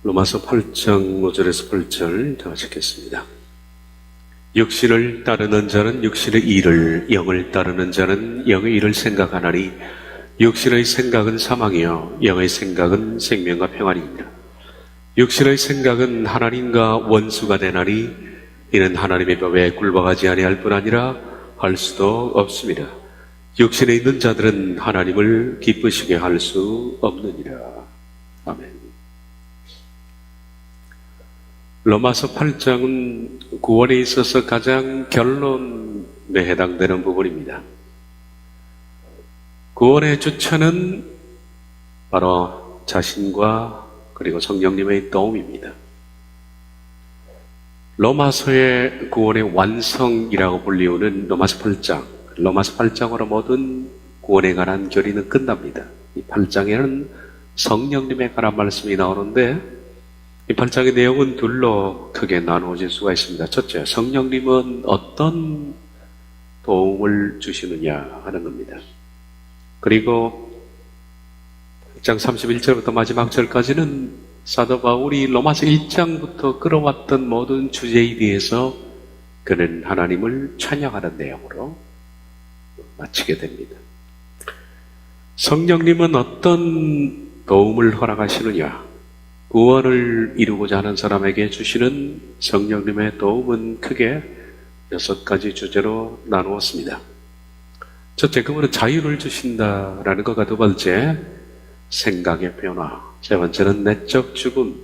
로마서 8장 5절에서 8절 다 읽겠습니다. 육신을 따르는 자는 육신의 일을, 영을 따르는 자는 영의 일을 생각하나니 육신의 생각은 사망이요 영의 생각은 생명과 평안입니다. 육신의 생각은 하나님과 원수가 되나니 이는 하나님의 법에 굴복하지 아니할 뿐 아니라 할 수도 없습니다. 육신에 있는 자들은 하나님을 기쁘시게 할 수 없느니라. 아멘. 로마서 8장은 구원에 있어서 가장 결론에 해당되는 부분입니다. 구원의 주체는 바로 자신과 그리고 성령님의 도움입니다. 로마서의 구원의 완성이라고 불리우는 로마서 8장, 로마서 8장으로 모든 구원에 관한 교리는 끝납니다. 이 8장에는 성령님에 관한 말씀이 나오는데 이 8장의 내용은 둘로 크게 나누어질 수가 있습니다. 첫째, 성령님은 어떤 도움을 주시느냐 하는 겁니다. 그리고 8장 31절부터 마지막 절까지는 사도 바울이 로마서 1장부터 끌어왔던 모든 주제에 대해서 그는 하나님을 찬양하는 내용으로 마치게 됩니다. 성령님은 어떤 도움을 허락하시느냐? 구원을 이루고자 하는 사람에게 주시는 성령님의 도움은 크게 6가지 주제로 나누었습니다. 첫째, 그분은 자유를 주신다라는 것과 두 번째, 생각의 변화. 세 번째는 내적 죽음.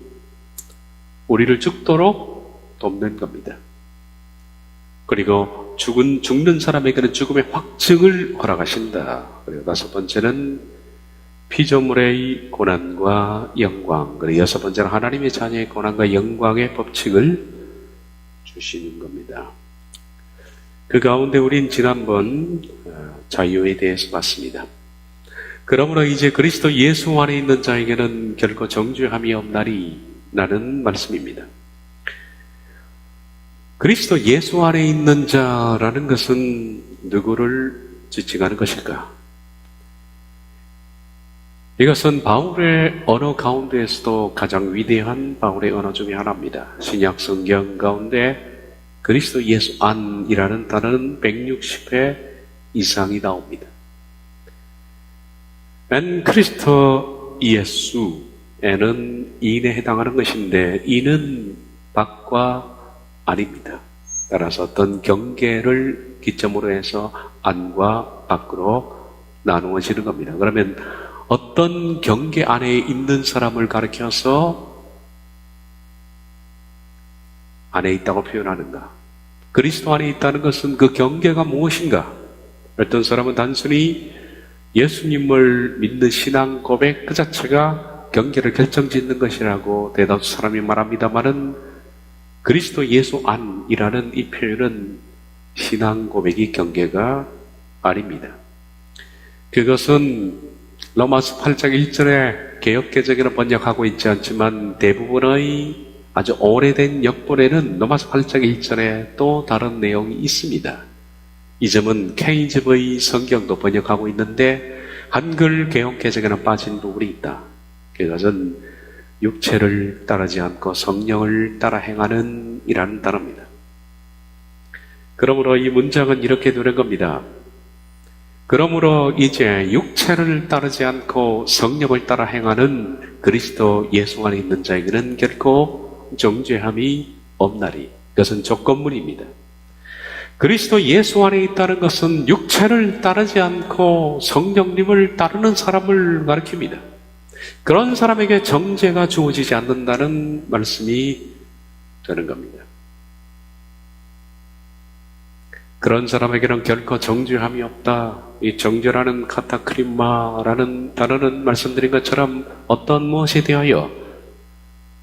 우리를 죽도록 돕는 겁니다. 그리고 죽는 사람에게는 죽음의 확증을 허락하신다. 그리고 다섯 번째는 피조물의 고난과 영광, 그리고 여섯 번째는 하나님의 자녀의 고난과 영광의 법칙을 주시는 겁니다. 그 가운데 우린 지난번 자유에 대해서 봤습니다. 그러므로 이제 그리스도 예수 안에 있는 자에게는 결코 정죄함이 없나니 라는 말씀입니다. 그리스도 예수 안에 있는 자라는 것은 누구를 지칭하는 것일까? 이것은 바울의 언어 가운데에서도 가장 위대한 바울의 언어 중에 하나입니다. 신약 성경 가운데 그리스도 예수 안이라는 단어는 160회 이상이 나옵니다. 엔 크리스토 예수에는 인에 해당하는 것인데 이는 밖과 안입니다. 따라서 어떤 경계를 기점으로 해서 안과 밖으로 나누어지는 겁니다. 그러면 어떤 경계 안에 있는 사람을 가리켜서 안에 있다고 표현하는가? 그리스도 안에 있다는 것은 그 경계가 무엇인가? 어떤 사람은 단순히 예수님을 믿는 신앙 고백 그 자체가 경계를 결정짓는 것이라고 대다수 사람이 말합니다만은 그리스도 예수 안이라는 이 표현은 신앙 고백이 경계가 아닙니다. 그것은 로마서 8장 1절에 개역개정에는 번역하고 있지 않지만 대부분의 아주 오래된 역본에는 로마서 8장 1절에 또 다른 내용이 있습니다. 이 점은 KJV 성경도 번역하고 있는데 한글 개역개정에는 빠진 부분이 있다. 그것은 육체를 따르지 않고 성령을 따라 행하는 이라는 단어입니다. 그러므로 이 문장은 이렇게 되는 겁니다. 그러므로 이제 육체를 따르지 않고 성령을 따라 행하는 그리스도 예수 안에 있는 자에게는 결코 정죄함이 없나니. 그것은 조건문입니다. 그리스도 예수 안에 있다는 것은 육체를 따르지 않고 성령님을 따르는 사람을 가리킵니다. 그런 사람에게 정죄가 주어지지 않는다는 말씀이 되는 겁니다. 그런 사람에게는 결코 정죄함이 없다. 이 정죄라는 카타크리마라는 단어는 말씀드린 것처럼 어떤 무엇에 대하여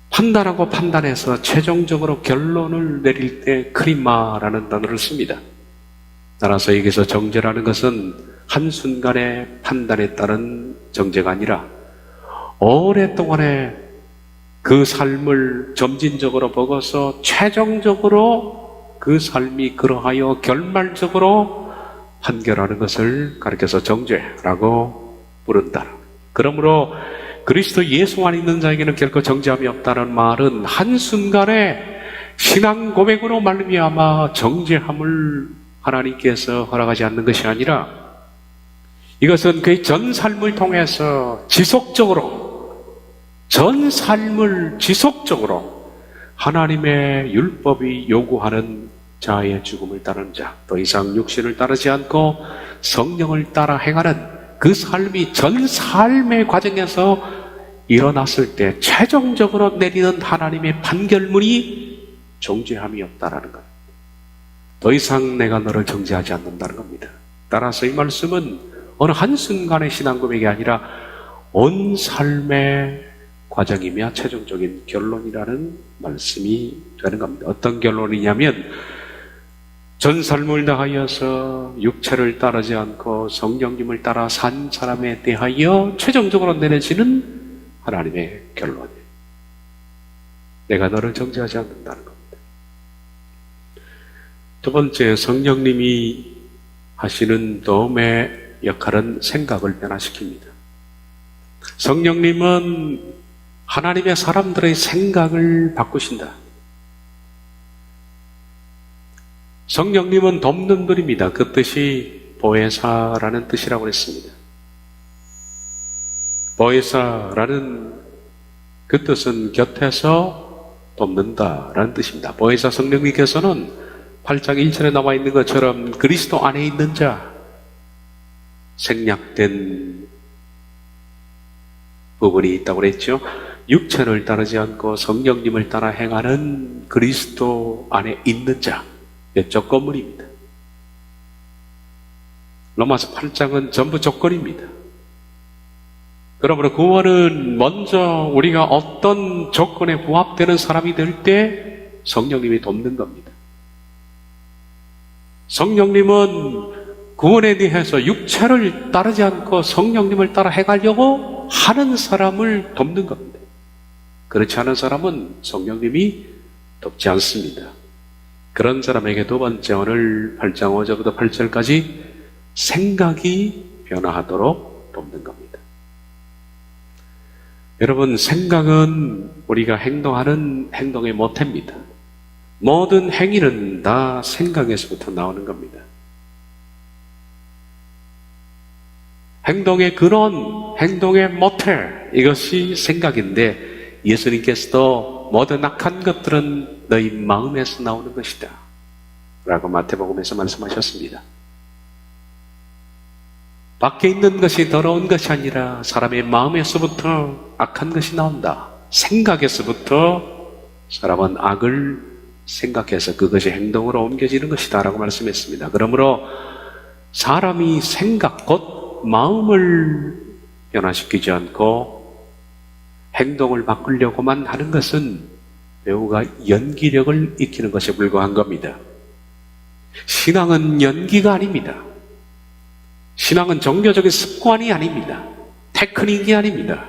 판단하고 판단해서 최종적으로 결론을 내릴 때 크리마라는 단어를 씁니다. 따라서 여기서 정죄라는 것은 한순간의 판단에 따른 정죄가 아니라 오랫동안의 그 삶을 점진적으로 보고서 최종적으로 그 삶이 그러하여 결말적으로 판결하는 것을 가리켜서 정죄라고 부른다. 그러므로 그리스도 예수 안에 있는 자에게는 결코 정죄함이 없다는 말은 한순간에 신앙 고백으로 말미암아 정죄함을 하나님께서 허락하지 않는 것이 아니라 이것은 그의 전 삶을 통해서 전 삶을 지속적으로 하나님의 율법이 요구하는 자의 죽음을 따르는 자, 더 이상 육신을 따르지 않고 성령을 따라 행하는 그 삶이 전 삶의 과정에서 일어났을 때 최종적으로 내리는 하나님의 판결문이 정죄함이 없다라는 것. 더 이상 내가 너를 정죄하지 않는다는 겁니다. 따라서 이 말씀은 어느 한순간의 신앙 고백이 아니라 온 삶의 과정이며 최종적인 결론이라는 말씀이 되는 겁니다. 어떤 결론이냐면 전 삶을 다하여서 육체를 따르지 않고 성령님을 따라 산 사람에 대하여 최종적으로 내려지는 하나님의 결론이에요. 내가 너를 정죄하지 않는다는 겁니다. 두 번째, 성령님이 하시는 도움의 역할은 생각을 변화시킵니다. 성령님은 하나님의 사람들의 생각을 바꾸신다. 성령님은 돕는 분입니다. 그 뜻이 보혜사라는 뜻이라고 했습니다. 보혜사라는 그 뜻은 곁에서 돕는다라는 뜻입니다. 보혜사 성령님께서는 8장 1절에 나와 있는 것처럼 그리스도 안에 있는 자, 생략된 부분이 있다고 그랬죠. 육체를 따르지 않고 성령님을 따라 행하는 그리스도 안에 있는 자, 조건문입니다. 로마서 8장은 전부 조건입니다. 그러므로 구원은 먼저 우리가 어떤 조건에 부합되는 사람이 될 때 성령님이 돕는 겁니다. 성령님은 구원에 대해서 육체를 따르지 않고 성령님을 따라 행하려고 하는 사람을 돕는 겁니다. 그렇지 않은 사람은 성령님이 돕지 않습니다. 그런 사람에게 두 번째, 오늘 8장 5절부터 8절까지 생각이 변화하도록 돕는 겁니다. 여러분, 생각은 우리가 행동하는 행동의 모태입니다. 모든 행위는 다 생각에서부터 나오는 겁니다. 행동의 근원, 행동의 모태, 이것이 생각인데 예수님께서도 모든 악한 것들은 너희 마음에서 나오는 것이다 라고 마태복음에서 말씀하셨습니다. 밖에 있는 것이 더러운 것이 아니라 사람의 마음에서부터 악한 것이 나온다. 생각에서부터 사람은 악을 생각해서 그것이 행동으로 옮겨지는 것이다 라고 말씀했습니다. 그러므로 사람이 생각, 곧 마음을 변화시키지 않고 행동을 바꾸려고만 하는 것은 배우가 연기력을 익히는 것에 불과한 겁니다. 신앙은 연기가 아닙니다. 신앙은 종교적인 습관이 아닙니다. 테크닉이 아닙니다.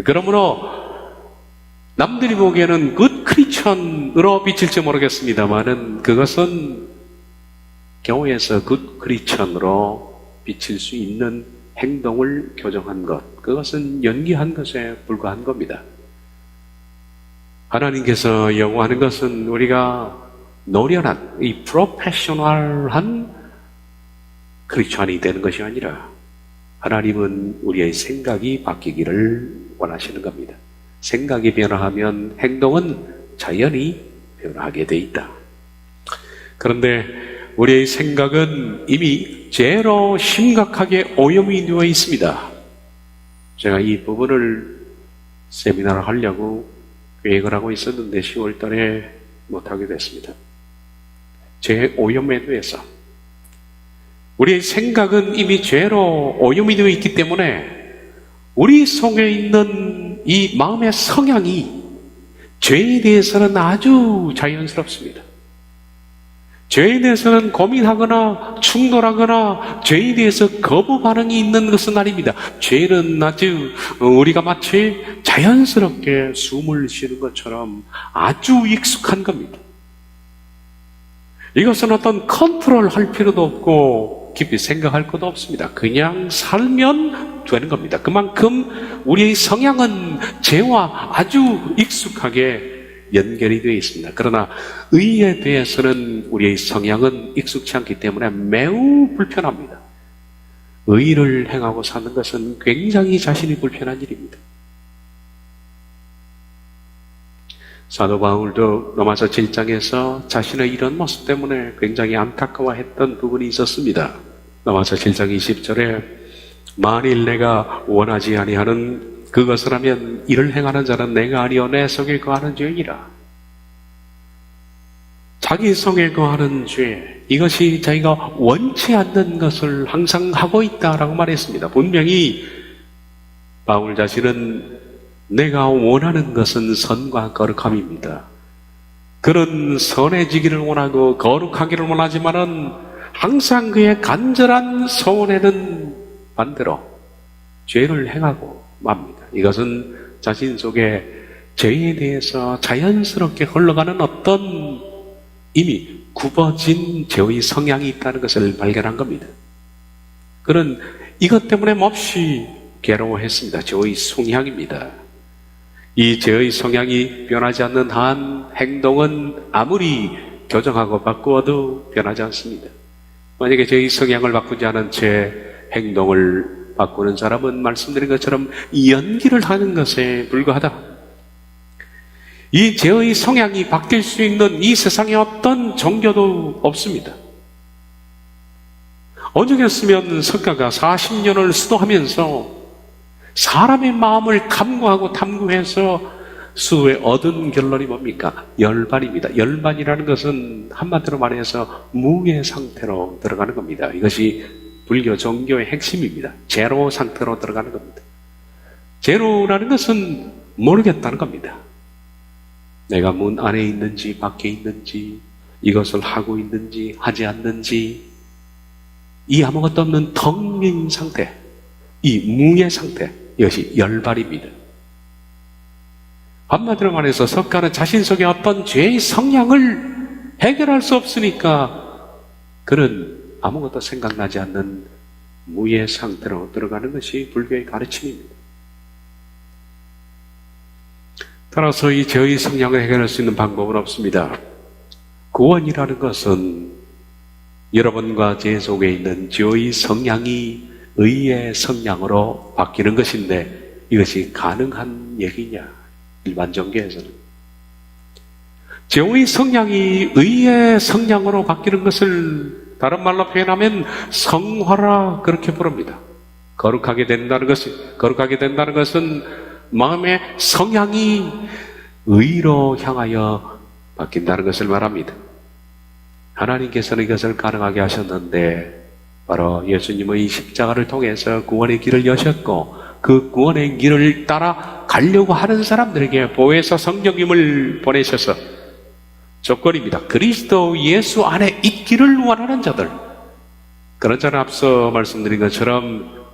그러므로 남들이 보기에는 굿 크리스천으로 비칠지 모르겠습니다만은 그것은 교회에서 굿 크리스천으로 비칠 수 있는 행동을 교정한 것, 그것은 연기한 것에 불과한 겁니다. 하나님께서 요구하는 것은 우리가 노련한, 이 프로페셔널한 크리스천이 되는 것이 아니라 하나님은 우리의 생각이 바뀌기를 원하시는 겁니다. 생각이 변화하면 행동은 자연히 변화하게 돼 있다. 그런데 우리의 생각은 이미 죄로 심각하게 오염이 되어 있습니다. 제가 이 부분을 세미나를 하려고 계획을 하고 있었는데 10월 달에 못하게 됐습니다. 죄 오염에 대해서 우리의 생각은 이미 죄로 오염이 되어 있기 때문에 우리 속에 있는 이 마음의 성향이 죄에 대해서는 아주 자연스럽습니다. 죄에 대해서는 고민하거나 충돌하거나 죄에 대해서 거부 반응이 있는 것은 아닙니다. 죄는 아주 우리가 마치 자연스럽게 숨을 쉬는 것처럼 아주 익숙한 겁니다. 이것은 어떤 컨트롤 할 필요도 없고 깊이 생각할 것도 없습니다. 그냥 살면 되는 겁니다. 그만큼 우리의 성향은 죄와 아주 익숙하게 연결이 되어 있습니다. 그러나 의에 대해서는 우리의 성향은 익숙치 않기 때문에 매우 불편합니다. 의를 행하고 사는 것은 굉장히 자신이 불편한 일입니다. 사도 바울도 로마서 7장에서 자신의 이런 모습 때문에 굉장히 안타까워했던 부분이 있었습니다. 로마서 7장 20절에 만일 내가 원하지 아니하는 그것을 하면 이를 행하는 자는 내가 아니요 내 성에 거하는 죄이니라. 자기 성에 거하는 죄, 이것이 자기가 원치 않는 것을 항상 하고 있다라고 말했습니다. 분명히 바울 자신은 내가 원하는 것은 선과 거룩함입니다. 그는 선해지기를 원하고 거룩하기를 원하지만은 항상 그의 간절한 소원에는 반대로 죄를 행하고 맙니다. 이것은 자신 속에 죄에 대해서 자연스럽게 흘러가는 어떤 이미 굽어진 죄의 성향이 있다는 것을 발견한 겁니다. 그는 이것 때문에 몹시 괴로워했습니다. 죄의 성향입니다. 이 죄의 성향이 변하지 않는 한 행동은 아무리 교정하고 바꾸어도 변하지 않습니다. 만약에 죄의 성향을 바꾸지 않은 채 행동을 바꾸는 사람은 말씀드린 것처럼 연기를 하는 것에 불과하다. 이 죄의 성향이 바뀔 수 있는 이 세상에 어떤 종교도 없습니다. 오죽했으면 석가가 40년을 수도하면서 사람의 마음을 탐구하고 탐구해서 수에 얻은 결론이 뭡니까? 열반입니다. 열반이라는 것은 한마디로 말해서 무의 상태로 들어가는 겁니다. 이것이 불교 종교의 핵심입니다. 제로 상태로 들어가는 겁니다. 제로라는 것은 모르겠다는 겁니다. 내가 문 안에 있는지 밖에 있는지, 이것을 하고 있는지 하지 않는지, 이 아무것도 없는 텅 빈 상태, 이 무의 상태, 이것이 열발입니다. 한마디로 말해서 석가는 자신 속에 어떤 죄의 성향을 해결할 수 없으니까 그는 아무것도 생각나지 않는 무의 상태로 들어가는 것이 불교의 가르침입니다. 따라서 이 죄의 성향을 해결할 수 있는 방법은 없습니다. 구원이라는 것은 여러분과 제 속에 있는 죄의 성향이 의의 성향으로 바뀌는 것인데 이것이 가능한 얘기냐? 일반 종교에서는 죄의 성향이 의의 성향으로 바뀌는 것을 다른 말로 표현하면 성화라 그렇게 부릅니다. 거룩하게 된다는 것은 마음의 성향이 의로 향하여 바뀐다는 것을 말합니다. 하나님께서는 이것을 가능하게 하셨는데 바로 예수님의 십자가를 통해서 구원의 길을 여셨고 그 구원의 길을 따라 가려고 하는 사람들에게 보혜사 성령님을 보내셔서 조건입니다. 그리스도 예수 안에 있기를 원하는 자들, 그런 자는 앞서 말씀드린 것처럼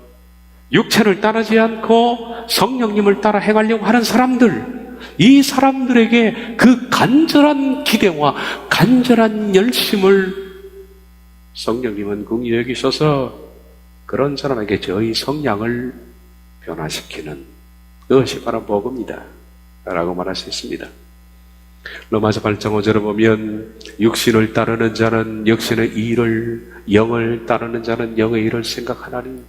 육체를 따르지 않고 성령님을 따라 행하려고 하는 사람들, 이 사람들에게 그 간절한 기대와 간절한 열심을 성령님은 긍휼히 여기셔서 그런 사람에게 저희 성향을 변화시키는 그것이 바로 복음이다 라고 말할 수 있습니다. 로마서 8장 5절을 보면 육신을 따르는 자는 육신의 일을, 영을 따르는 자는 영의 일을 생각하나니,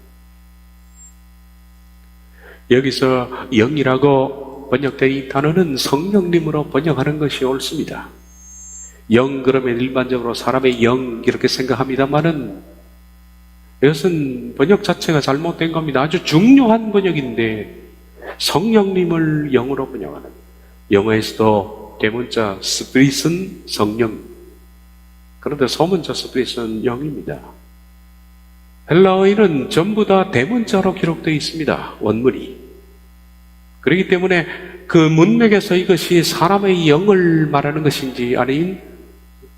여기서 영이라고 번역된 이 단어는 성령님으로 번역하는 것이 옳습니다. 영 그러면 일반적으로 사람의 영 이렇게 생각합니다만은 이것은 번역 자체가 잘못된 겁니다. 아주 중요한 번역인데 성령님을 영으로 번역하는, 영어에서도 대문자 스피릿은 성령, 그런데 소문자 스피릿은 영입니다. 헬라어에는 전부 다 대문자로 기록되어 있습니다. 원문이. 그렇기 때문에 그 문맥에서 이것이 사람의 영을 말하는 것인지 아닌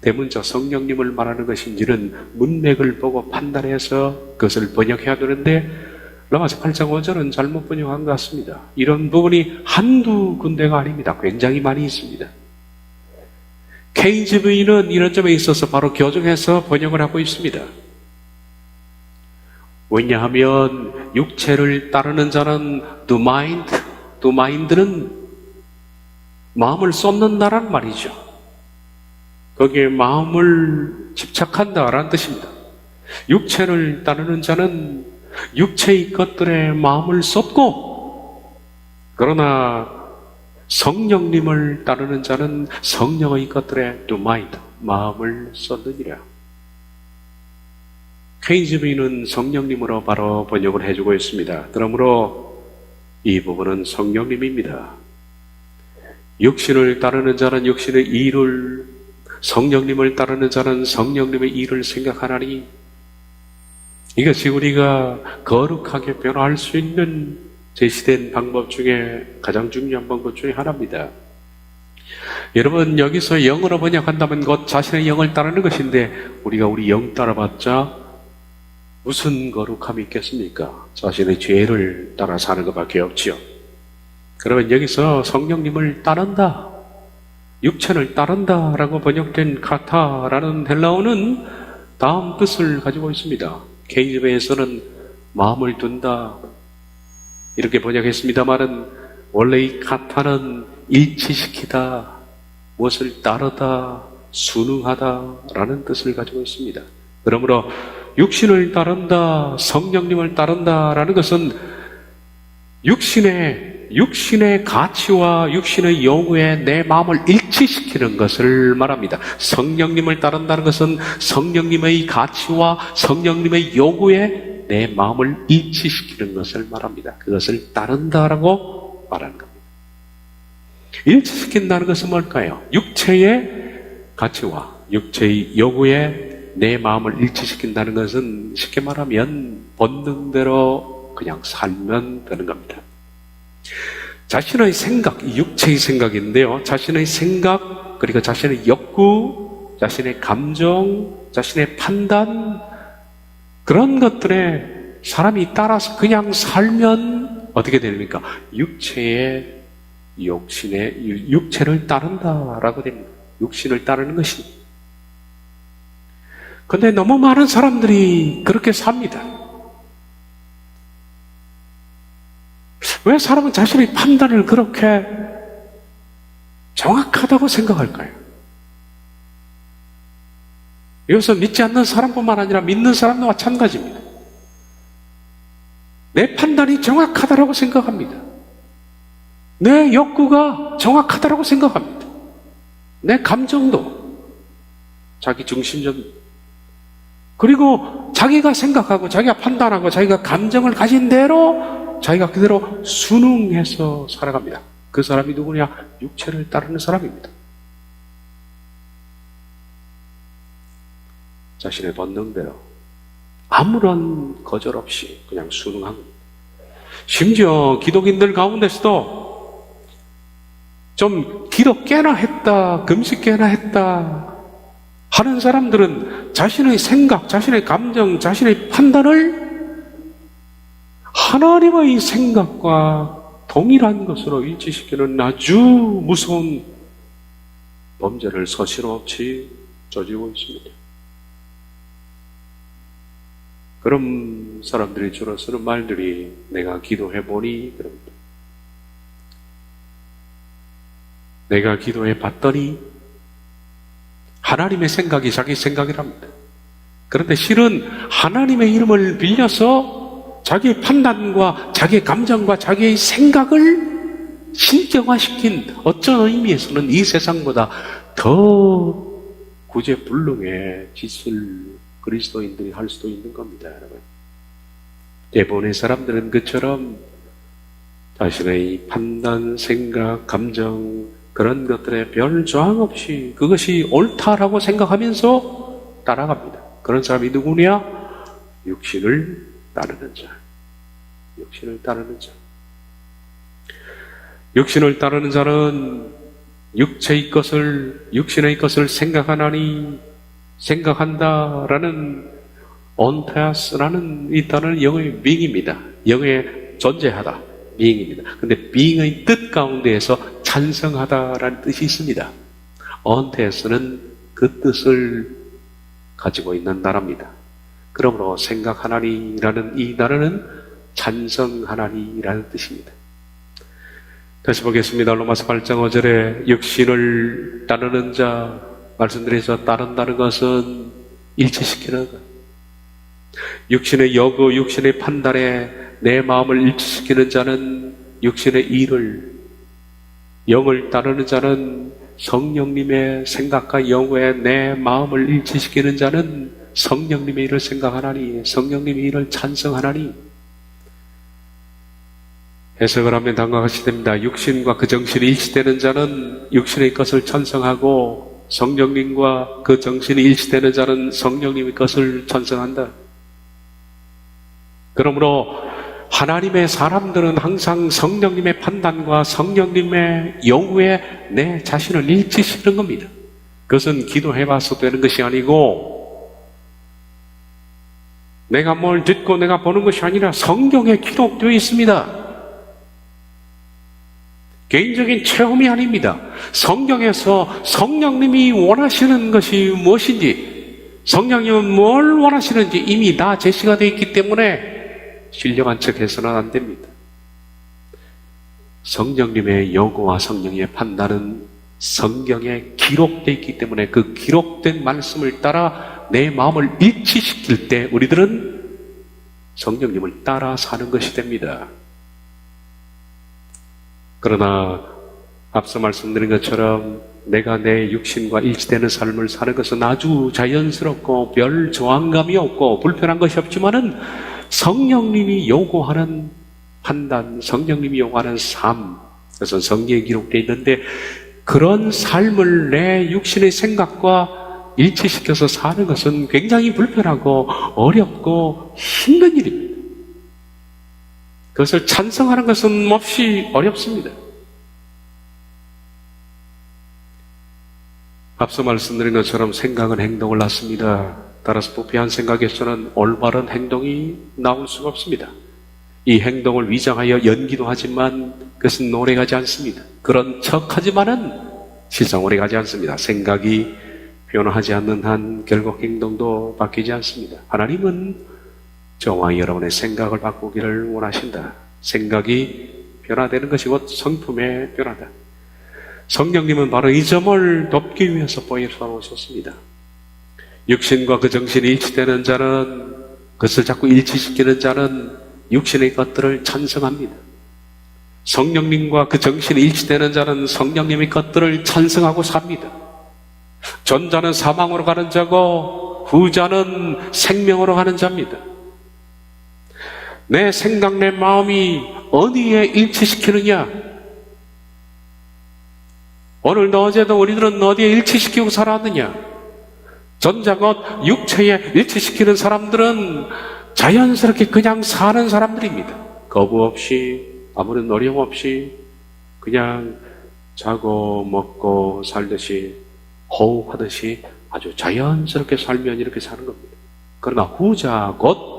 대문자 성령님을 말하는 것인지는 문맥을 보고 판단해서 그것을 번역해야 되는데 로마서 8장 5절은 잘못 번역한 것 같습니다. 이런 부분이 한두 군데가 아닙니다. 굉장히 많이 있습니다. KJV는 이런 점에 있어서 바로 교정해서 번역을 하고 있습니다. 왜냐하면 육체를 따르는 자는 the mind는 마음을 쏟는다란 말이죠. 거기에 마음을 집착한다라는 뜻입니다. 육체를 따르는 자는 육체의 것들에 마음을 쏟고, 그러나 성령님을 따르는 자는 성령의 것들에 the mind, 마음을 쏟느니라. KJV는 성령님으로 바로 번역을 해주고 있습니다. 그러므로 이 부분은 성령님입니다. 육신을 따르는 자는 육신의 일을, 성령님을 따르는 자는 성령님의 일을 생각하나니, 이것이 우리가 거룩하게 변화할 수 있는 제시된 방법 중에 가장 중요한 방법 중에 하나입니다. 여러분, 여기서 영어로 번역한다면 곧 자신의 영을 따르는 것인데, 우리가 우리 영 따라봤자 무슨 거룩함이 있겠습니까? 자신의 죄를 따라 사는 것밖에 없지요. 그러면 여기서 성령님을 따른다, 육체를 따른다 라고 번역된 카타라는 헬라어는 다음 뜻을 가지고 있습니다. KJV에서는 마음을 둔다 이렇게 번역했습니다만은, 원래 이 카타는 일치시키다, 무엇을 따르다, 순응하다 라는 뜻을 가지고 있습니다. 그러므로 육신을 따른다, 성령님을 따른다 라는 것은 육신의 가치와 육신의 요구에 내 마음을 일치시키는 것을 말합니다. 성령님을 따른다는 것은 성령님의 가치와 성령님의 요구에 내 마음을 일치시키는 것을 말합니다. 그것을 따른다라고 말하는 겁니다. 일치시킨다는 것은 뭘까요? 육체의 가치와 육체의 요구에 내 마음을 일치시킨다는 것은 쉽게 말하면 본능대로 그냥 살면 되는 겁니다. 자신의 생각, 육체의 생각인데요, 자신의 생각, 그리고 자신의 욕구, 자신의 감정, 자신의 판단, 그런 것들에 사람이 따라서 그냥 살면 어떻게 됩니까? 육체를 따른다라고 됩니다. 육신을 따르는 것입니다. 근데 너무 많은 사람들이 그렇게 삽니다. 왜 사람은 자신의 판단을 그렇게 정확하다고 생각할까요? 이것은 믿지 않는 사람뿐만 아니라 믿는 사람도 마찬가지입니다. 내 판단이 정확하다고 생각합니다. 내 욕구가 정확하다고 생각합니다. 내 감정도 자기 중심적, 그리고 자기가 생각하고 자기가 판단하고 자기가 감정을 가진 대로 자기가 그대로 순응해서 살아갑니다. 그 사람이 누구냐? 육체를 따르는 사람입니다. 자신의 본능대로 아무런 거절 없이 그냥 순응한 겁니다. 심지어 기독인들 가운데서도 좀 기도 깨나 했다, 금식 깨나 했다 하는 사람들은 자신의 생각, 자신의 감정, 자신의 판단을 하나님의 생각과 동일한 것으로 일치시키는 아주 무서운 범죄를 서슴없이 저지르고 있습니다. 그런 사람들이 주로 쓰는 말들이 내가 기도해보니 그럽니다. 내가 기도해 봤더니 하나님의 생각이 자기 생각이랍니다. 그런데 실은 하나님의 이름을 빌려서 자기의 판단과 자기의 감정과 자기의 생각을 신경화시킨, 어떤 의미에서는 이 세상보다 더 구제불능의 짓을 그리스도인들이 할 수도 있는 겁니다, 여러분. 대부분의 사람들은 그처럼 자신의 판단, 생각, 감정, 그런 것들에 별 저항 없이 그것이 옳다라고 생각하면서 따라갑니다. 그런 사람이 누구냐? 육신을 따르는 자. 육신을 따르는 자. 육신을 따르는 자는 육신의 것을 생각한다라는 온테아스라는 이 단어는 영어의 being입니다. 영어의 존재하다, being입니다. 근데 being의 뜻 가운데에서 찬성하다라는 뜻이 있습니다. 온테아스는 그 뜻을 가지고 있는 단어입니다. 그러므로 생각하나니라는 이 단어는 찬성하나니라는 뜻입니다. 다시 보겠습니다. 로마서 8장 5절에 육신을 따르는 자, 말씀드려서 따른다는 것은 일치시키는 것. 육신의 여고, 육신의 판단에 내 마음을 일치시키는 자는 육신의 일을, 영을 따르는 자는 성령님의 생각과 영에 내 마음을 일치시키는 자는 성령님의 일을 생각하나니, 성령님의 일을 찬성하나니. 해석을 하면 다음과 같이 됩니다. 육신과 그 정신이 일치되는 자는 육신의 것을 찬성하고, 성령님과 그 정신이 일치되는 자는 성령님의 것을 찬성한다. 그러므로 하나님의 사람들은 항상 성령님의 판단과 성령님의 요구에 내 자신을 일치시키는 겁니다. 그것은 기도해봐서 되는 것이 아니고, 내가 뭘 듣고 내가 보는 것이 아니라 성경에 기록되어 있습니다. 개인적인 체험이 아닙니다. 성경에서 성령님이 원하시는 것이 무엇인지, 성령님은 뭘 원하시는지 이미 다 제시가 되어 있기 때문에 신령한 척 해서는 안 됩니다. 성령님의 요구와 성령의 판단은 성경에 기록되어 있기 때문에 그 기록된 말씀을 따라 내 마음을 일치시킬 때 우리들은 성령님을 따라 사는 것이 됩니다. 그러나 앞서 말씀드린 것처럼 내가 내 육신과 일치되는 삶을 사는 것은 아주 자연스럽고 별 저항감이 없고 불편한 것이 없지만은 성령님이 요구하는 판단, 성령님이 요구하는 삶, 그래서 성경에 기록되어 있는데 그런 삶을 내 육신의 생각과 일치시켜서 사는 것은 굉장히 불편하고 어렵고 힘든 일입니다. 그것을 찬성하는 것은 몹시 어렵습니다. 앞서 말씀드린 것처럼 생각은 행동을 낳습니다. 따라서 부패한 생각에서는 올바른 행동이 나올 수가 없습니다. 이 행동을 위장하여 연기도 하지만 그것은 오래가지 않습니다. 그런 척하지만은 실상 오래가지 않습니다. 생각이 변화하지 않는 한 결국 행동도 바뀌지 않습니다. 하나님은 저와 여러분의 생각을 바꾸기를 원하신다. 생각이 변화되는 것이 곧 성품의 변화다. 성령님은 바로 이 점을 돕기 위해서 보여주셨습니다. 육신과 그 정신이 일치되는 자는, 그것을 자꾸 일치시키는 자는 육신의 것들을 찬성합니다. 성령님과 그 정신이 일치되는 자는 성령님의 것들을 찬성하고 삽니다. 전자는 사망으로 가는 자고 후자는 생명으로 가는 자입니다. 내 생각, 내 마음이 어디에 일치시키느냐? 오늘도 어제도 우리들은 어디에 일치시키고 살았느냐? 전자가 육체에 일치시키는 사람들은 자연스럽게 그냥 사는 사람들입니다. 거부 없이, 아무런 어려움 없이 그냥 자고 먹고 살듯이, 호흡하듯이 아주 자연스럽게 살면 이렇게 사는 겁니다. 그러나 후자 곧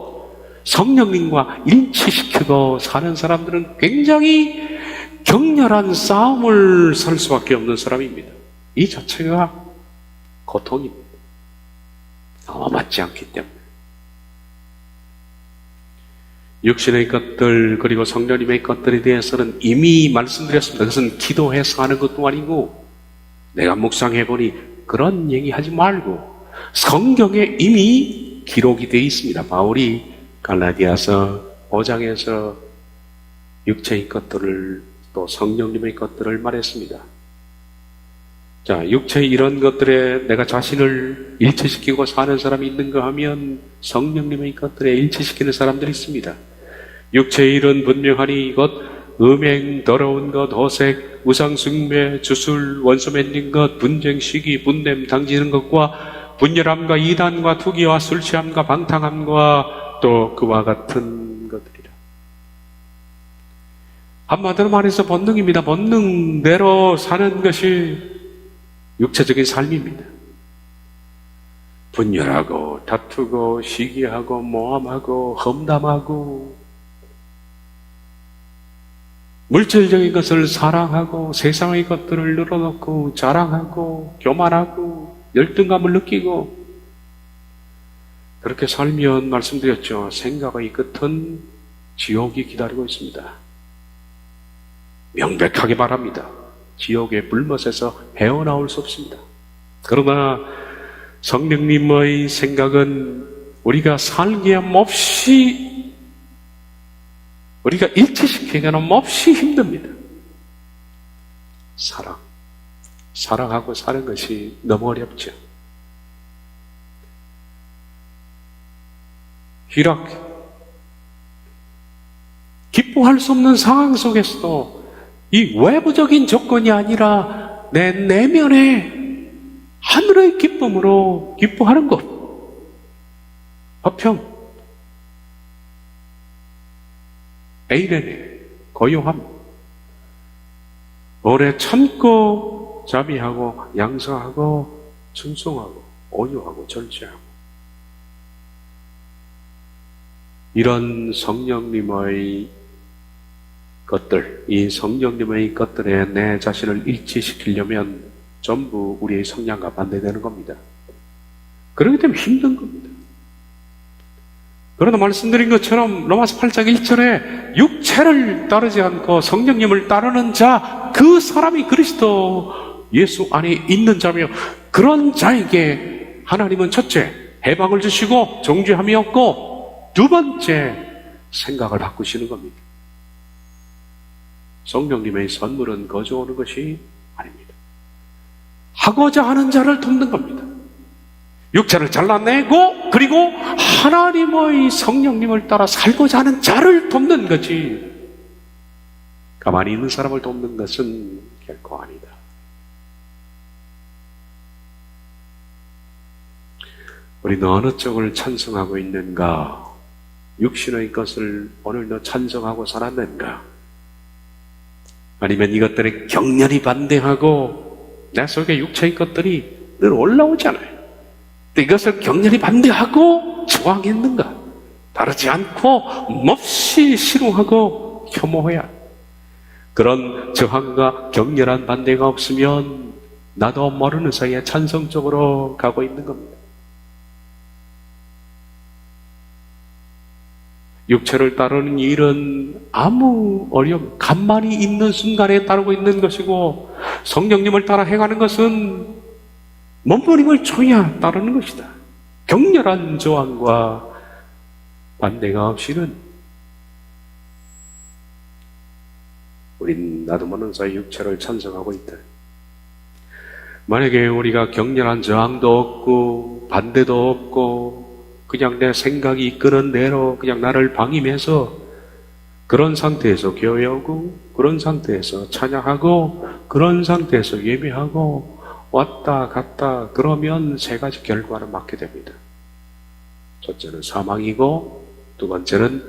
성령님과 일치시키고 사는 사람들은 굉장히 격렬한 싸움을 살 수밖에 없는 사람입니다. 이 자체가 고통입니다. 나와 맞지 않기 때문에. 육신의 것들 그리고 성령님의 것들에 대해서는 이미 말씀드렸습니다. 그것은 기도해서 하는 것도 아니고, 내가 묵상해보니 그런 얘기하지 말고 성경에 이미 기록이 되어 있습니다. 바울이 갈라디아서 5장에서 육체의 것들을 또 성령님의 것들을 말했습니다. 자, 육체의 이런 것들에 내가 자신을 일치시키고 사는 사람이 있는가 하면 성령님의 것들에 일치시키는 사람들이 있습니다. 육체의 일은 분명하니 곧 음행, 더러운 것, 호색, 우상숭배, 주술, 원수 맺는 것, 분쟁, 시기, 분냄, 당지는 것과 분열함과 이단과 투기와 술취함과 방탕함과 또 그와 같은 것들이라. 한마디로 말해서 본능입니다. 본능대로 사는 것이 육체적인 삶입니다. 분열하고 다투고 시기하고 모함하고 험담하고 물질적인 것을 사랑하고 세상의 것들을 늘어놓고 자랑하고 교만하고 열등감을 느끼고, 그렇게 살면 말씀드렸죠. 생각의 끝은 지옥이 기다리고 있습니다. 명백하게 말합니다. 지옥의 불못에서 헤어나올 수 없습니다. 그러나 성령님의 생각은 우리가 살기에 몹시, 우리가 일치시키기에는 몹시 힘듭니다. 사랑하고 사는 것이 너무 어렵죠. 이렇게 기뻐할 수 없는 상황 속에서도 이 외부적인 조건이 아니라 내 내면의 하늘의 기쁨으로 기뻐하는 것. 화평, 에이레네, 고요함, 오래 참고 자비하고 양성하고 충성하고 온유하고 절제하고, 이런 성령님의 것들, 이 성령님의 것들에 내 자신을 일치시키려면 전부 우리의 성향과 반대되는 겁니다. 그렇기 때문에 힘든 겁니다. 그러나 말씀드린 것처럼 로마서 8장 1절에 육체를 따르지 않고 성령님을 따르는 자, 그 사람이 그리스도 예수 안에 있는 자며, 그런 자에게 하나님은 첫째 해방을 주시고 정죄함이 없고, 두 번째 생각을 바꾸시는 겁니다. 성령님의 선물은 거저 오는 것이 아닙니다. 하고자 하는 자를 돕는 겁니다. 육체를 잘라내고, 그리고 하나님의 성령님을 따라 살고자 하는 자를 돕는 거지, 가만히 있는 사람을 돕는 것은 결코 아니다. 우리는 어느 쪽을 찬성하고 있는가? 육신의 것을 오늘도 찬성하고 살았는가? 아니면 이것들에 격렬히 반대하고 내 속에 육체의 것들이 늘 올라오잖아요. 이것을 격렬히 반대하고 저항했는가? 다르지 않고 몹시 싫어하고 혐오해야. 그런 저항과 격렬한 반대가 없으면 나도 모르는 사이에 찬성 쪽으로 가고 있는 겁니다. 육체를 따르는 일은 아무 어려움, 가만히 있는 순간에 따르고 있는 것이고, 성령님을 따라 행하는 것은 몸부림을 줘야 따르는 것이다. 격렬한 저항과 반대가 없이는 우린 나도 모르는 사이 육체를 찬성하고 있다. 만약에 우리가 격렬한 저항도 없고 반대도 없고 그냥 내 생각이 이끄는 대로 그냥 나를 방임해서, 그런 상태에서 교회 오고, 그런 상태에서 찬양하고, 그런 상태에서 예배하고 왔다 갔다, 그러면 세 가지 결과를 맞게 됩니다. 첫째는 사망이고, 두 번째는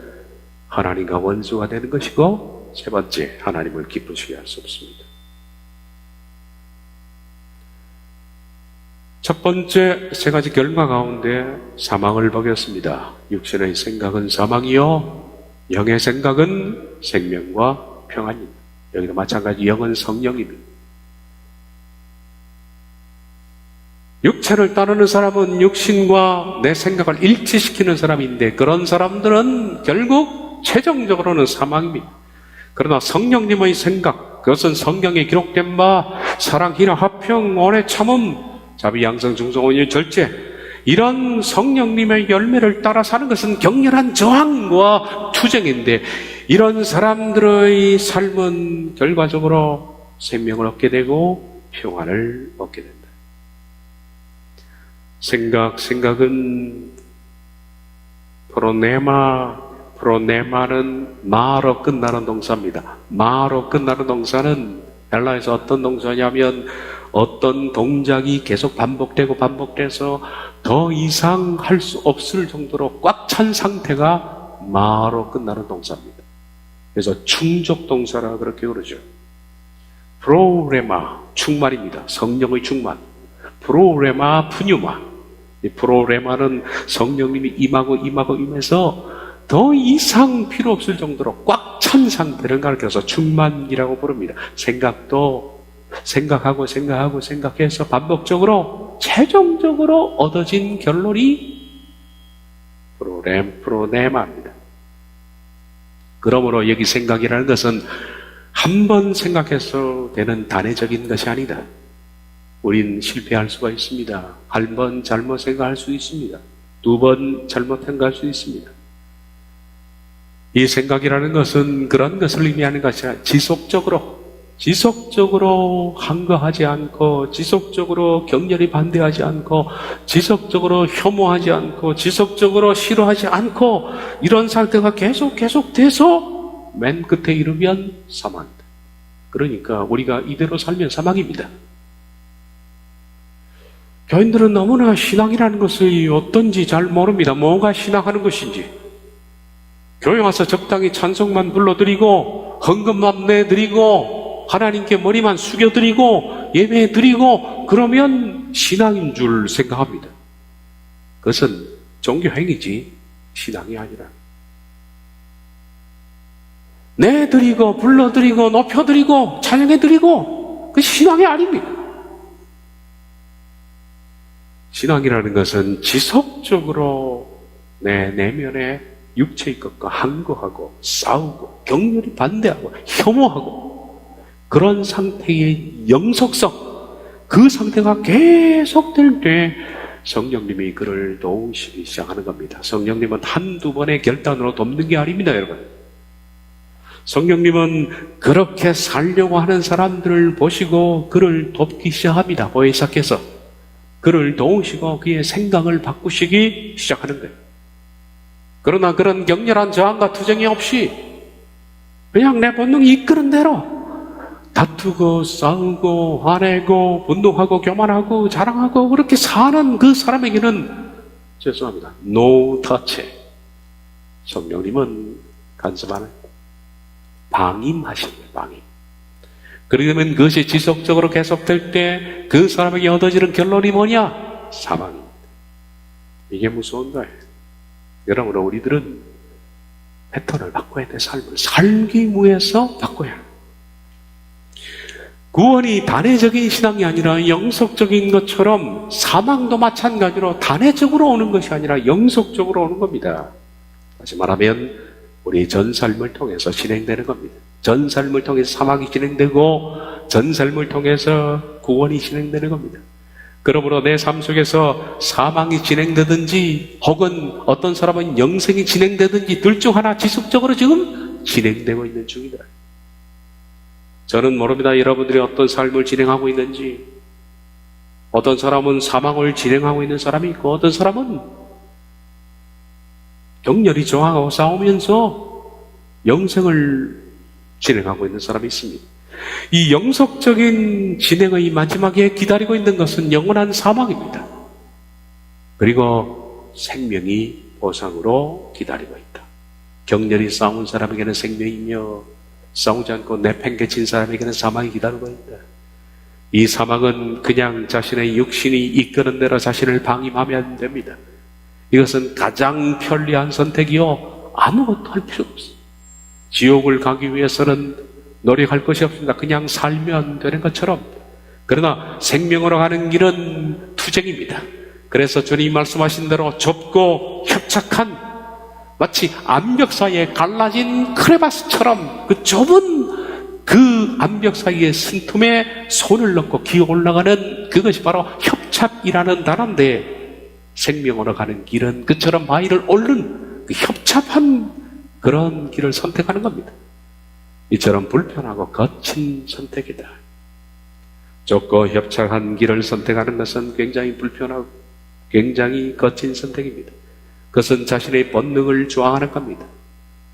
하나님과 원수가 되는 것이고, 세 번째 하나님을 기쁘시게 할 수 없습니다. 첫 번째 세 가지 결과 가운데 사망을 보겠습니다. 육신의 생각은 사망이요, 영의 생각은 생명과 평안입니다. 여기도 마찬가지 영은 성령입니다. 육체를 따르는 사람은 육신과 내 생각을 일치시키는 사람인데, 그런 사람들은 결국 최종적으로는 사망입니다. 그러나 성령님의 생각, 그것은 성경에 기록된 바 사랑, 희락, 화평, 오래 참음, 자비, 양성, 충성, 온유, 절제, 이런 성령님의 열매를 따라 사는 것은 격렬한 저항과 투쟁인데, 이런 사람들의 삶은 결과적으로 생명을 얻게 되고 평안을 얻게 된다. 생각은 프로네마는 마로 끝나는 동사입니다. 마로 끝나는 동사는 헬라에서 어떤 동사냐면, 어떤 동작이 계속 반복돼서 더 이상 할 수 없을 정도로 꽉 찬 상태가 마로 끝나는 동사입니다. 그래서 충족 동사라 그렇게 그러죠. 프로레마, 충만입니다. 성령의 충만. 프로레마, 푸뉴마. 이 프로레마는 성령님이 임해서 더 이상 필요 없을 정도로 꽉 찬 상태를 가르쳐서 충만이라고 부릅니다. 생각해서 반복적으로 최종적으로 얻어진 결론이 렘프로네마입니다. 그러므로 여기 생각이라는 것은 한 번 생각해서 되는 단회적인 것이 아니다. 우린 실패할 수가 있습니다. 한 번 잘못 생각할 수 있습니다. 두 번 잘못 생각할 수 있습니다. 이 생각이라는 것은 그런 것을 의미하는 것이 아니라 지속적으로 항거하지 않고, 지속적으로 격렬히 반대하지 않고, 지속적으로 혐오하지 않고, 지속적으로 싫어하지 않고, 이런 상태가 계속돼서 맨 끝에 이르면 사망입니다. 그러니까 우리가 이대로 살면 사망입니다. 교인들은 너무나 신앙이라는 것이 어떤지 잘 모릅니다. 뭐가 신앙하는 것인지. 교회 와서 적당히 찬송만 불러드리고 헌금만 내드리고 하나님께 머리만 숙여드리고 예배드리고 그러면 신앙인 줄 생각합니다. 그것은 종교행위지 신앙이 아니라, 내드리고 불러드리고 높여드리고 찬양해드리고 그 신앙이 아닙니다. 신앙이라는 것은 지속적으로 내 내면에 육체의 것과 항거하고 싸우고 격렬히 반대하고 혐오하고 그런 상태의 영속성, 그 상태가 계속될 때 성령님이 그를 도우시기 시작하는 겁니다. 성령님은 한두 번의 결단으로 돕는 게 아닙니다, 여러분. 성령님은 그렇게 살려고 하는 사람들을 보시고 그를 돕기 시작합니다. 보혜사께서 그를 도우시고 그의 생각을 바꾸시기 시작하는 거예요. 그러나 그런 격렬한 저항과 투쟁이 없이 그냥 내 본능이 이끄는 대로 다투고 싸우고 화내고 분노하고 교만하고 자랑하고 그렇게 사는 그 사람에게는, 죄송합니다, no touch. 성령님은 간섭하는 방임하십니다. 방임. 그러면 그것이 지속적으로 계속될 때 그 사람에게 얻어지는 결론이 뭐냐? 사망입니다. 이게 무서운 거예요. 여러분, 우리들은 패턴을 바꿔야 돼. 삶을 살기 위해서 바꿔야 해. 구원이 단회적인 신앙이 아니라 영속적인 것처럼 사망도 마찬가지로 단회적으로 오는 것이 아니라 영속적으로 오는 겁니다. 다시 말하면 우리 전 삶을 통해서 진행되는 겁니다. 전 삶을 통해서 사망이 진행되고 전 삶을 통해서 구원이 진행되는 겁니다. 그러므로 내 삶 속에서 사망이 진행되든지 혹은 어떤 사람은 영생이 진행되든지 둘 중 하나 지속적으로 지금 진행되고 있는 중이다. 저는 모릅니다. 여러분들이 어떤 삶을 진행하고 있는지. 어떤 사람은 사망을 진행하고 있는 사람이 있고 어떤 사람은 격렬히 저항하고 싸우면서 영생을 진행하고 있는 사람이 있습니다. 이 영속적인 진행의 마지막에 기다리고 있는 것은 영원한 사망입니다. 그리고 생명이 보상으로 기다리고 있다. 격렬히 싸운 사람에게는 생명이며 싸우지 않고 내팽개친 사람에게는 사망이 기다리고 있다. 이 사망은 그냥 자신의 육신이 이끄는 대로 자신을 방임하면 안 됩니다. 이것은 가장 편리한 선택이요, 아무것도 할 필요 없습니다. 지옥을 가기 위해서는 노력할 것이 없습니다. 그냥 살면 되는 것처럼. 그러나 생명으로 가는 길은 투쟁입니다. 그래서 주님 말씀하신 대로 좁고 협착한, 마치 암벽 사이에 갈라진 크레바스처럼 그 좁은 그 암벽 사이의 숨틈에 손을 넣고 기어 올라가는 그것이 바로 협착이라는 단어인데, 생명으로 가는 길은 그처럼 바위를 옳는 그 협착한 그런 길을 선택하는 겁니다. 이처럼 불편하고 거친 선택이다. 좁고 협착한 길을 선택하는 것은 굉장히 불편하고 굉장히 거친 선택입니다. 그것은 자신의 본능을 저항하는 겁니다.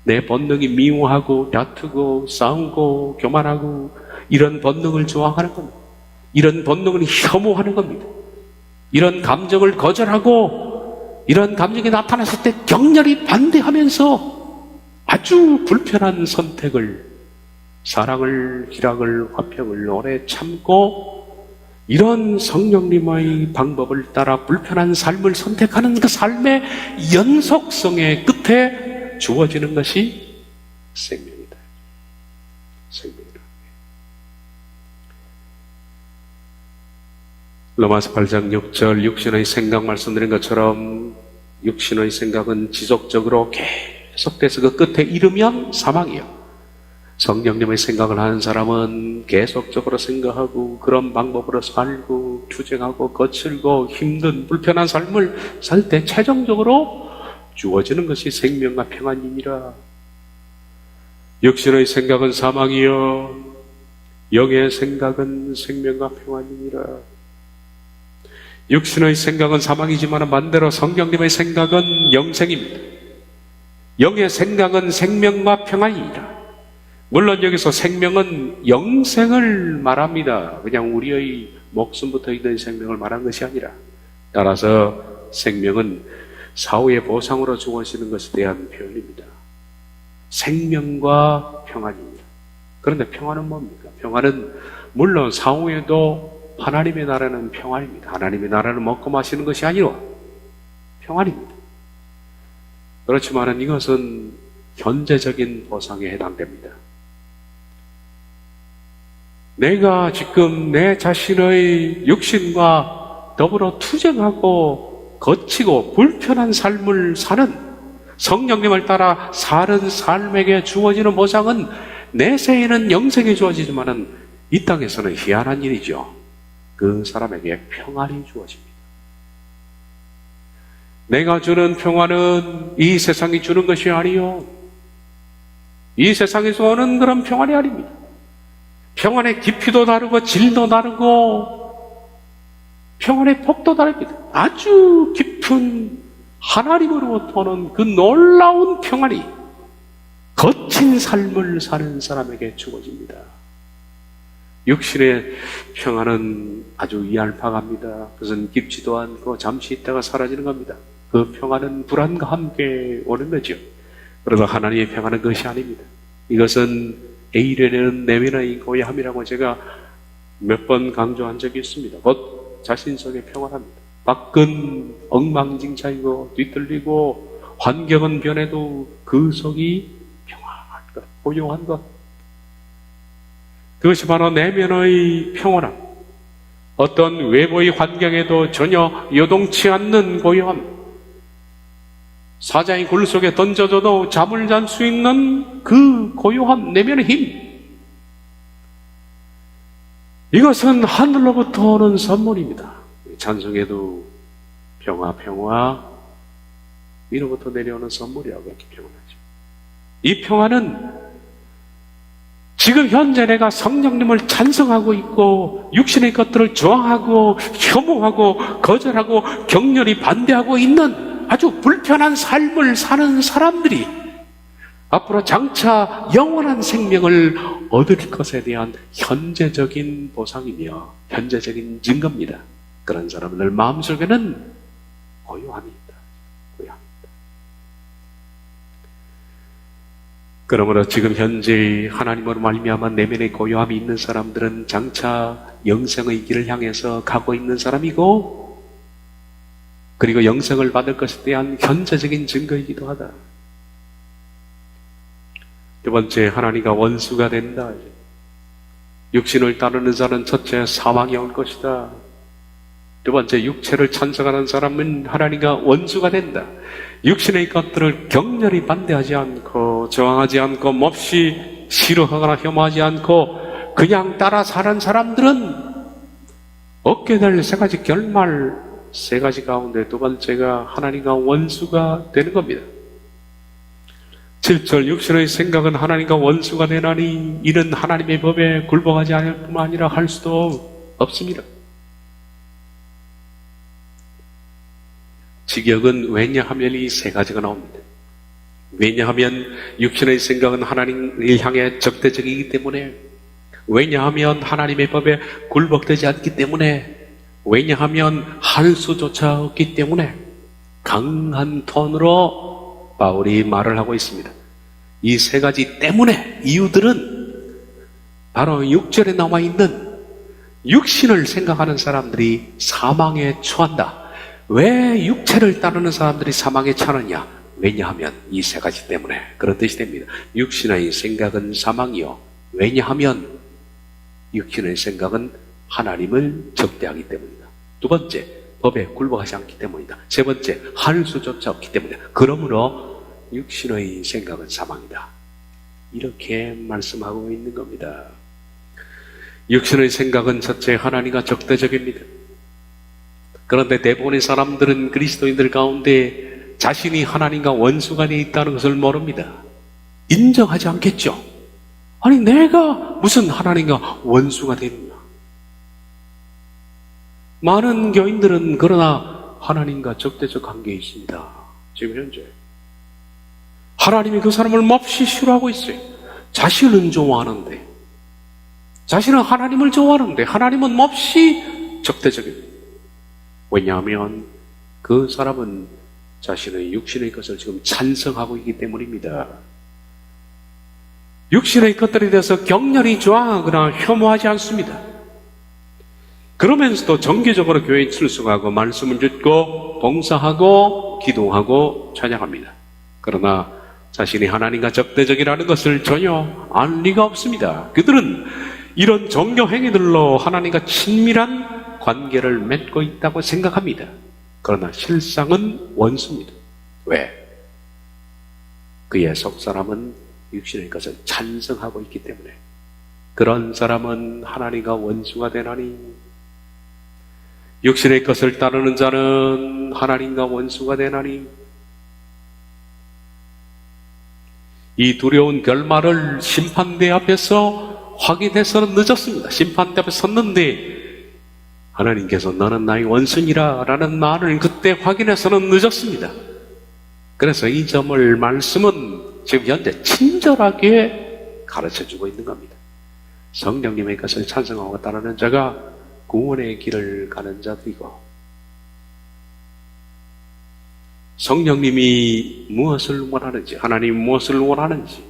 내 본능이 미워하고 다투고 싸우고 교만하고 이런 본능을 저항하는 겁니다. 이런 본능을 혐오하는 겁니다. 이런 감정을 거절하고 이런 감정이 나타났을 때 격렬히 반대하면서 아주 불편한 선택을, 사랑을, 희락을, 화평을 오래 참고 이런 성령님의 방법을 따라 불편한 삶을 선택하는 그 삶의 연속성의 끝에 주어지는 것이 생명이다. 생명이다. 로마서 8장 6절 육신의 생각 말씀드린 것처럼 육신의 생각은 지속적으로 계속돼서 그 끝에 이르면 사망이요. 성령님의 생각을 하는 사람은 계속적으로 생각하고 그런 방법으로 살고 투쟁하고 거칠고 힘든 불편한 삶을 살 때 최종적으로 주어지는 것이 생명과 평안이니라. 육신의 생각은 사망이요 영의 생각은 생명과 평안이니라. 육신의 생각은 사망이지만 반대로 성령님의 생각은 영생입니다. 영의 생각은 생명과 평안이니라. 물론 여기서 생명은 영생을 말합니다. 그냥 우리의 목숨부터 있는 생명을 말한 것이 아니라, 따라서 생명은 사후의 보상으로 주어지는 것에 대한 표현입니다. 생명과 평안입니다. 그런데 평안은 뭡니까? 평안은 물론 사후에도 하나님의 나라는 평안입니다. 하나님의 나라는 먹고 마시는 것이 아니라 평안입니다. 그렇지만 이것은 현재적인 보상에 해당됩니다. 내가 지금 내 자신의 육신과 더불어 투쟁하고 거치고 불편한 삶을 사는, 성령님을 따라 사는 삶에게 주어지는 보상은 내세에는 영생이 주어지지만 이 땅에서는 희한한 일이죠. 그 사람에게 평안이 주어집니다. 내가 주는 평안은 이 세상이 주는 것이 아니요, 이 세상에서 오는 그런 평안이 아닙니다. 평안의 깊이도 다르고 질도 다르고 평안의 폭도 다릅니다. 아주 깊은 하나님으로부터 오는 그 놀라운 평안이 거친 삶을 사는 사람에게 주어집니다. 육신의 평안은 아주 이알파갑니다. 그것은 깊지도 않고 잠시 있다가 사라지는 겁니다. 그 평안은 불안과 함께 오는 거죠. 그러나 하나님의 평안은 그것이 아닙니다. 이것은 에이레는 내면의 고요함이라고 제가 몇 번 강조한 적이 있습니다. 곧 자신 속에 평안합니다. 밖은 엉망진창이고 뒤틀리고 환경은 변해도 그 속이 평안한 것, 고요한 것, 그것이 바로 내면의 평안함. 어떤 외부의 환경에도 전혀 요동치 않는 고요함, 사자의 굴 속에 던져져도 잠을 잔 수 있는 그 고요함, 내면의 힘, 이것은 하늘로부터 오는 선물입니다. 찬송에도 평화 위로부터 내려오는 선물이라고 이렇게 표현하죠. 이 평화는 지금 현재 내가 성령님을 찬성하고 있고 육신의 것들을 저항하고 혐오하고 거절하고 격렬히 반대하고 있는 아주 불편한 삶을 사는 사람들이 앞으로 장차 영원한 생명을 얻을 것에 대한 현재적인 보상이며 현재적인 증거입니다. 그런 사람들 마음속에는 고요함이 있다. 고요합니다. 그러므로 지금 현재 하나님으로 말미암아 내면의 고요함이 있는 사람들은 장차 영생의 길을 향해서 가고 있는 사람이고, 그리고 영생을 받을 것에 대한 현재적인 증거이기도 하다. 두 번째, 하나님과 원수가 된다. 육신을 따르는 자는 첫째 사망이 올 것이다. 두 번째, 육체를 찬성하는 사람은 하나님과 원수가 된다. 육신의 것들을 격렬히 반대하지 않고 저항하지 않고 몹시 싫어하거나 혐오하지 않고 그냥 따라 사는 사람들은 얻게 될 세 가지 결말, 세 가지 가운데 두 번째가 하나님과 원수가 되는 겁니다. 7절, 육신의 생각은 하나님과 원수가 되나니 이는 하나님의 법에 굴복하지 않을 뿐만 아니라 할 수도 없습니다. 직역은 왜냐하면 이 세 가지가 나옵니다. 왜냐하면 육신의 생각은 하나님을 향해 적대적이기 때문에, 왜냐하면 하나님의 법에 굴복되지 않기 때문에, 왜냐하면 할 수조차 없기 때문에, 강한 톤으로 바울이 말을 하고 있습니다. 이 세 가지 때문에 이유들은 바로 6절에 나와 있는 육신을 생각하는 사람들이 사망에 처한다. 왜 육체를 따르는 사람들이 사망에 처하느냐? 왜냐하면 이 세 가지 때문에, 그런 뜻이 됩니다. 육신의 생각은 사망이요, 왜냐하면 육신의 생각은 하나님을 적대하기 때문이다. 두 번째, 법에 굴복하지 않기 때문이다. 세 번째, 할 수조차 없기 때문이다. 그러므로 육신의 생각은 사망이다. 이렇게 말씀하고 있는 겁니다. 육신의 생각은 첫째 하나님과 적대적입니다. 그런데 대부분의 사람들은 그리스도인들 가운데 자신이 하나님과 원수가 되어 있다는 것을 모릅니다. 인정하지 않겠죠. 아니 내가 무슨 하나님과 원수가 되느냐. 많은 교인들은 그러나 하나님과 적대적 관계에 있습니다. 지금 현재 하나님이 그 사람을 몹시 싫어하고 있어요. 자신은 좋아하는데, 자신은 하나님을 좋아하는데 하나님은 몹시 적대적입니다. 왜냐하면 그 사람은 자신의 육신의 것을 지금 찬성하고 있기 때문입니다. 육신의 것들에 대해서 격렬히 좋아하거나 혐오하지 않습니다. 그러면서도 정기적으로 교회에 출석하고 말씀을 듣고 봉사하고 기도하고 찬양합니다. 그러나 자신이 하나님과 적대적이라는 것을 전혀 알 리가 없습니다. 그들은 이런 종교 행위들로 하나님과 친밀한 관계를 맺고 있다고 생각합니다. 그러나 실상은 원수입니다. 왜? 그의 속사람은 육신의 것을 찬성하고 있기 때문에. 그런 사람은 하나님과 원수가 되나니, 육신의 것을 따르는 자는 하나님과 원수가 되나니. 이 두려운 결말을 심판대 앞에서 확인해서는 늦었습니다. 심판대 앞에 섰는데 하나님께서 너는 나의 원수니라 라는 말을 그때 확인해서는 늦었습니다. 그래서 이 점을 말씀은 지금 현재 친절하게 가르쳐주고 있는 겁니다. 성령님의 것을 찬성하고 따르는 자가 구원의 길을 가는 자들이고, 성령님이 무엇을 원하는지, 하나님이 무엇을 원하는지,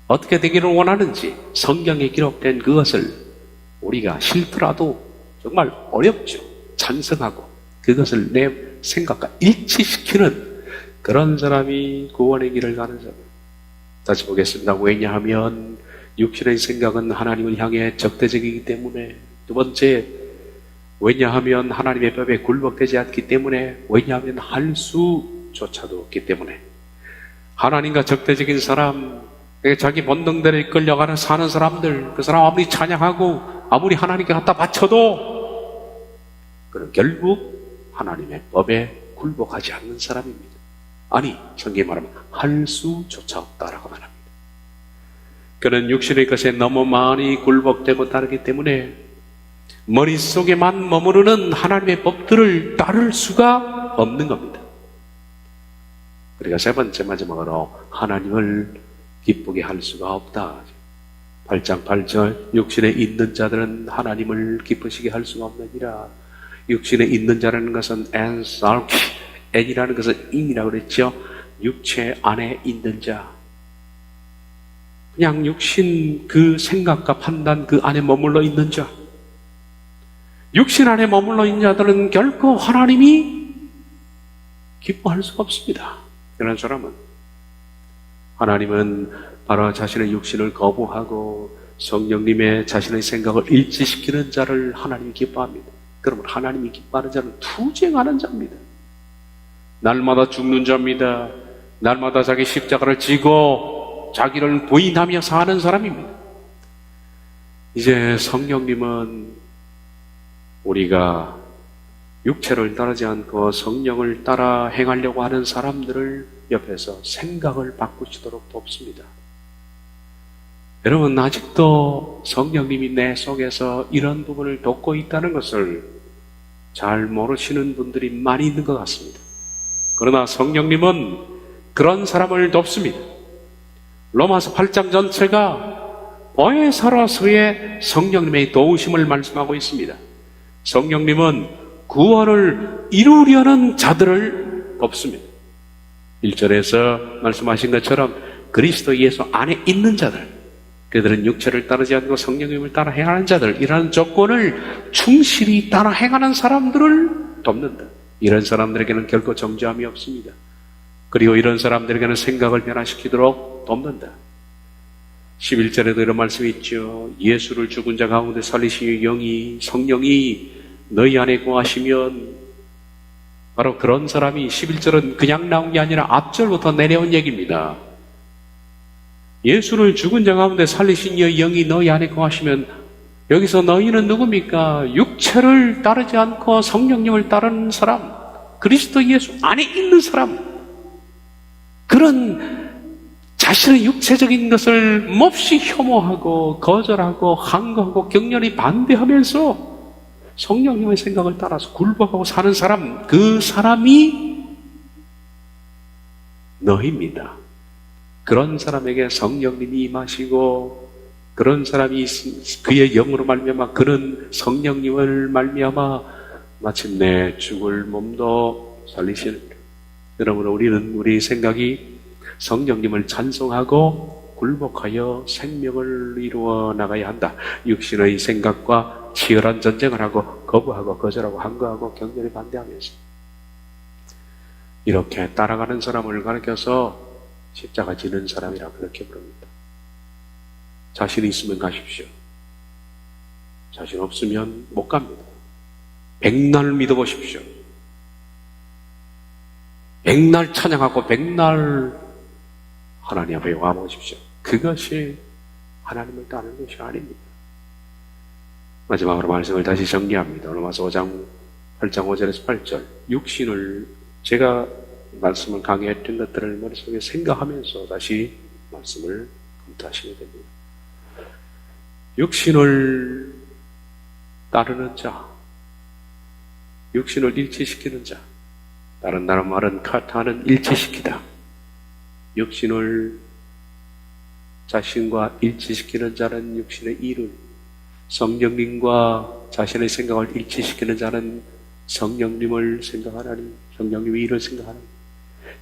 어떻게 되기를 원하는지 성경에 기록된 그것을 우리가 싫더라도 정말 어렵죠. 찬성하고 그것을 내 생각과 일치시키는 그런 사람이 구원의 길을 가는 사람. 다시 보겠습니다. 왜냐하면 육신의 생각은 하나님을 향해 적대적이기 때문에. 두 번째, 왜냐하면 하나님의 법에 굴복되지 않기 때문에. 왜냐하면 할 수조차도 없기 때문에. 하나님과 적대적인 사람, 자기 본능대로 이끌려가는 사는 사람들, 그 사람 아무리 찬양하고 아무리 하나님께 갖다 바쳐도 그는 결국 하나님의 법에 굴복하지 않는 사람입니다. 아니, 성경에 말하면 할 수조차 없다라고 말합니다. 그는 육신의 것에 너무 많이 굴복되고 따르기 때문에 머릿속에만 머무르는 하나님의 법들을 따를 수가 없는 겁니다. 그러니까 세 번째, 마지막으로 하나님을 기쁘게 할 수가 없다. 8장 8절, 육신에 있는 자들은 하나님을 기쁘시게 할 수가 없느니라. 육신에 있는 자라는 것은 엔살키, N이라는 것은 인이라고 그랬죠. 육체 안에 있는 자, 그냥 육신 그 생각과 판단 그 안에 머물러 있는 자, 육신 안에 머물러 있는 자들은 결코 하나님이 기뻐할 수가 없습니다. 이런 사람은, 하나님은 바로 자신의 육신을 거부하고 성령님의 자신의 생각을 일치시키는 자를 하나님이 기뻐합니다. 그러면 하나님이 기뻐하는 자는 투쟁하는 자입니다. 날마다 죽는 자입니다. 날마다 자기 십자가를 지고 자기를 부인하며 사는 사람입니다. 이제 성령님은 우리가 육체를 따르지 않고 성령을 따라 행하려고 하는 사람들을 옆에서 생각을 바꾸시도록 돕습니다. 여러분, 아직도 성령님이 내 속에서 이런 부분을 돕고 있다는 것을 잘 모르시는 분들이 많이 있는 것 같습니다. 그러나 성령님은 그런 사람을 돕습니다. 로마서 8장 전체가 보혜사로서의 성령님의 도우심을 말씀하고 있습니다. 성령님은 구원을 이루려는 자들을 돕습니다. 1절에서 말씀하신 것처럼 그리스도 예수 안에 있는 자들, 그들은 육체를 따르지 않고 성령님을 따라 행하는 자들, 이라는 조건을 충실히 따라 행하는 사람들을 돕는다. 이런 사람들에게는 결코 정죄함이 없습니다. 그리고 이런 사람들에게는 생각을 변화시키도록 돕는다. 11절에도 이런 말씀이 있죠. 예수를 죽은 자 가운데 살리시는 영이, 성령이 너희 안에 거하시면 바로 그런 사람이 11절은 그냥 나온 게 아니라 앞절부터 내려온 얘기입니다. 예수를 죽은 자 가운데 살리신 이의 영이 너희 안에 거하시면, 여기서 너희는 누굽니까? 육체를 따르지 않고 성령님을 따르는 사람, 그리스도 예수 안에 있는 사람, 그런 자신의 육체적인 것을 몹시 혐오하고 거절하고 항거하고 격렬히 반대하면서 성령님의 생각을 따라서 굴복하고 사는 사람, 그 사람이 너희입니다. 그런 사람에게 성령님이 임하시고, 그런 사람이 그의 영으로 말미암아, 그런 성령님을 말미암아 마침내 죽을 몸도 살리시는. 그러므로 우리는 우리 생각이 성령님을 찬송하고 굴복하여 생명을 이루어 나가야 한다. 육신의 생각과 치열한 전쟁을 하고 거부하고 거절하고 항거하고 격렬히 반대하면서 이렇게 따라가는 사람을 가르쳐서 십자가 지는 사람이라 그렇게 부릅니다. 자신이 있으면 가십시오. 자신 없으면 못 갑니다. 백날 믿어보십시오. 백날 찬양하고 백날 하나님 앞에 와보십시오. 그것이 하나님을 따르는 것이 아닙니다. 마지막으로 말씀을 다시 정리합니다. 로마서 5장 8장 5절에서 8절. 육신을, 제가 말씀을 강의했던 것들을 머릿속에 생각하면서 다시 말씀을 검토하시게 됩니다. 육신을 따르는 자, 육신을 일치시키는 자, 다른 나라 말은 카타는 일치시키다. 육신을 자신과 일치시키는 자는 육신의 일을, 성령님과 자신의 생각을 일치시키는 자는 성령님을 생각하나니, 성령님의 일을 생각하나니,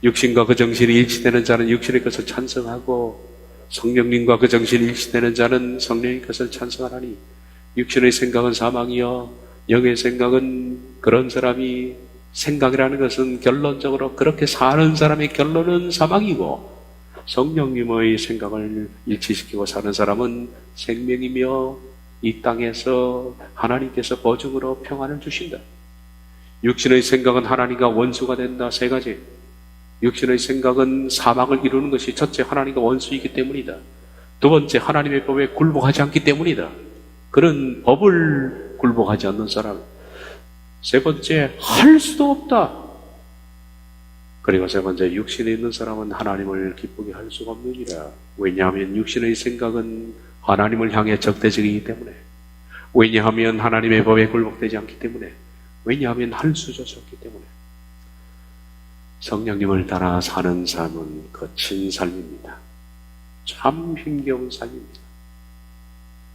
육신과 그 정신이 일치되는 자는 육신의 것을 찬성하고, 성령님과 그 정신이 일치되는 자는 성령의 것을 찬성하나니, 육신의 생각은 사망이요 영의 생각은, 그런 사람이, 생각이라는 것은 결론적으로 그렇게 사는 사람의 결론은 사망이고, 성령님의 생각을 일치시키고 사는 사람은 생명이며 이 땅에서 하나님께서 보증으로 평안을 주신다. 육신의 생각은 하나님과 원수가 된다. 세 가지. 육신의 생각은 사망을 이루는 것이 첫째, 하나님과 원수이기 때문이다. 두 번째, 하나님의 법에 굴복하지 않기 때문이다. 그런 법을 굴복하지 않는 사람. 세 번째, 할 수도 없다. 그리고 세 번째, 육신에 있는 사람은 하나님을 기쁘게 할 수가 없느니라. 왜냐하면 육신의 생각은 하나님을 향해 적대적이기 때문에, 왜냐하면 하나님의 법에 굴복되지 않기 때문에, 왜냐하면 할 수조차 없기 때문에. 성령님을 따라 사는 삶은 거친 삶입니다. 참 힘겨운 삶입니다.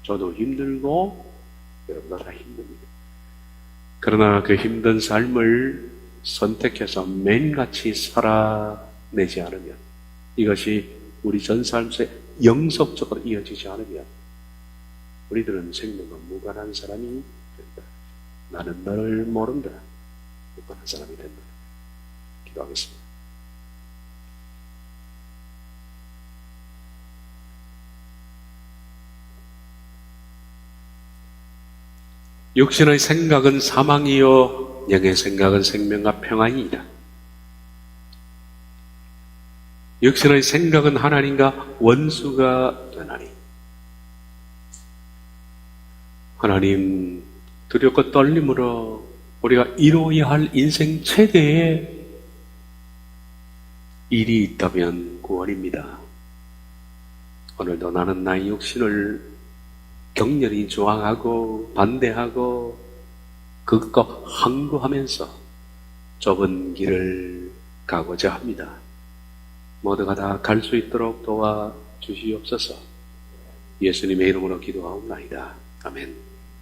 저도 힘들고 여러분도 다 힘듭니다. 그러나 그 힘든 삶을 선택해서 맨같이 살아내지 않으면, 이것이 우리 전 삶에 영속적으로 이어지지 않으면 우리들은 생명과 무관한 사람이 된다. 나는 너를 모른다. 무관한 사람이 된다. 기도하겠습니다. 육신의 생각은 사망이요 영의 생각은 생명과 평안이다. 육신의 생각은 하나님과 원수가 되나니, 하나님 두렵고 떨림으로 우리가 이루어야 할 인생 최대의 일이 있다면 구원입니다. 오늘도 나는 나의 육신을 격렬히 저항하고 반대하고 그것과 항구하면서 좁은 길을 가고자 합니다. 모두가 다 갈 수 있도록 도와주시옵소서. 예수님의 이름으로 기도하옵나이다. 아멘.